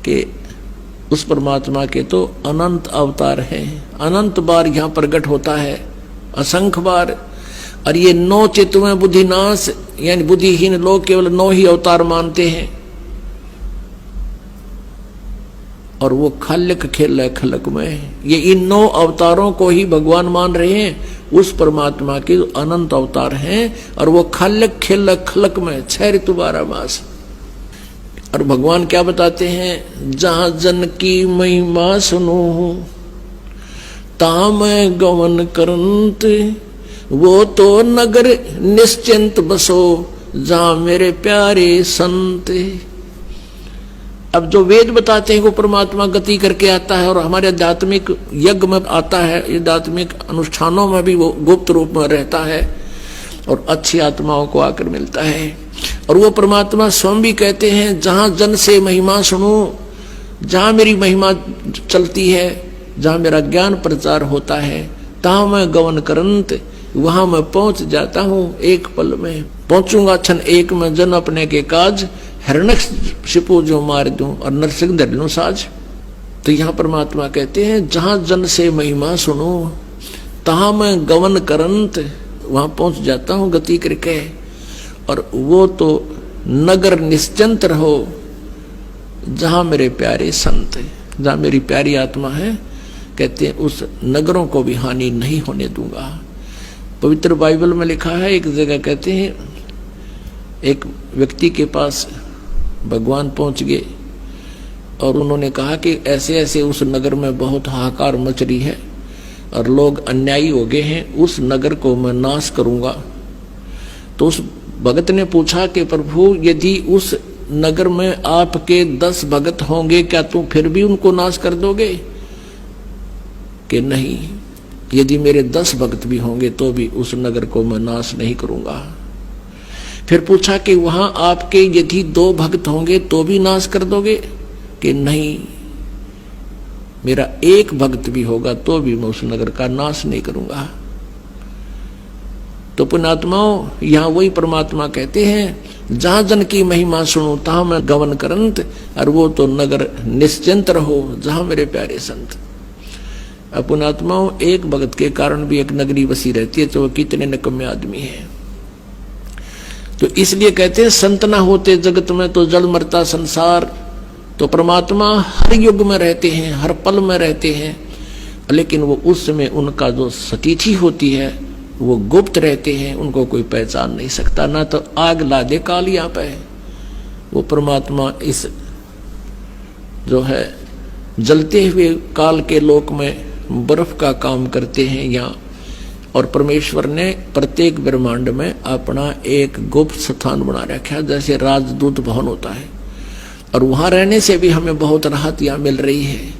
कि उस परमात्मा के तो अनंत अवतार हैं, अनंत बार यहाँ प्रकट होता है, असंख्य बार। और ये 9 चित्त में बुद्धिनाश, यानी बुद्धिहीन लोग केवल 9 ही अवतार मानते हैं, और वो खाल्यक खेल खलक में, ये इन 9 अवतारों को ही भगवान मान रहे हैं। उस परमात्मा के अनंत अवतार हैं और वो खाल्यक खेल खलक में 6 ऋतु 12 मास। और भगवान क्या बताते हैं, जहां जन की महिमा सुनो ता मैं गवन करंत, वो तो नगर निश्चिंत बसो जहां मेरे प्यारे संत। अब जो वेद बताते हैं वो परमात्मा गति करके आता है, और हमारे आध्यात्मिक यज्ञ में आता है, आध्यात्मिक अनुष्ठानों में भी वो गुप्त रूप में रहता है और अच्छी आत्माओं को आकर मिलता है। और वो परमात्मा स्वयं भी कहते हैं, जहां जन से महिमा सुनो, जहां मेरी महिमा चलती है, जहां मेरा ज्ञान प्रचार होता है, तहां मैं गवन करंत, वहां मैं पहुंच जाता हूं, एक पल में पहुंचूंगा। क्षण एक में जन अपने के काज, हिरण्यकशिपु जो मार दूं और नरसिंह धर लूं साज। तो यहाँ परमात्मा कहते हैं, जहां जन से महिमा सुनो तहां मैं गवन करंत, वहां पहुंच जाता हूं गति करके। और वो तो नगर निश्चिंत रहो जहां मेरे प्यारे संत, जहां मेरी प्यारी आत्मा है, कहते हैं उस नगरों को भी हानि नहीं होने दूंगा। पवित्र बाइबल में लिखा है, एक जगह कहते हैं एक व्यक्ति के पास भगवान पहुंच गए और उन्होंने कहा कि ऐसे ऐसे उस नगर में बहुत हाहाकार मच रही है और लोग अन्यायी हो गए हैं, उस नगर को मैं नाश करूंगा। तो उस भगत ने पूछा कि प्रभु, यदि उस नगर में आपके 10 भगत होंगे, क्या तुम फिर भी उनको नाश कर दोगे? कि नहीं, यदि मेरे 10 भक्त भी होंगे तो भी उस नगर को मैं नाश नहीं करूंगा। फिर पूछा कि वहां आपके यदि 2 भक्त होंगे तो भी नाश कर दोगे? कि नहीं, मेरा 1 भक्त भी होगा तो भी मैं उस नगर का नाश नहीं करूंगा। तो पुण्यात्माओं, यहां वही परमात्मा कहते हैं, जहां जन की महिमा सुनो तहां मैं गवन करंत, और वो तो नगर निश्चिंत रहो जहां मेरे प्यारे संत। पुण्यात्माओं, 1 भक्त के कारण भी एक नगरी बसी रहती है, तो वो कितने निकम्मे आदमी है। तो इसलिए कहते हैं, संत ना होते जगत में तो जल मरता संसार। तो परमात्मा हर युग में रहते हैं, हर पल में रहते हैं, लेकिन वो उस समय उनका जो सतिथि होती है वो गुप्त रहते हैं, उनको कोई पहचान नहीं सकता। ना तो आग ला दे काल यहाँ पे, वो परमात्मा इस जो है जलते हुए काल के लोक में बर्फ का काम करते हैं यहाँ। और परमेश्वर ने प्रत्येक ब्रह्मांड में अपना एक गुप्त स्थान बना रखा है, जैसे राजदूत भवन होता है, और वहां रहने से भी हमें बहुत राहत यहाँ मिल रही है।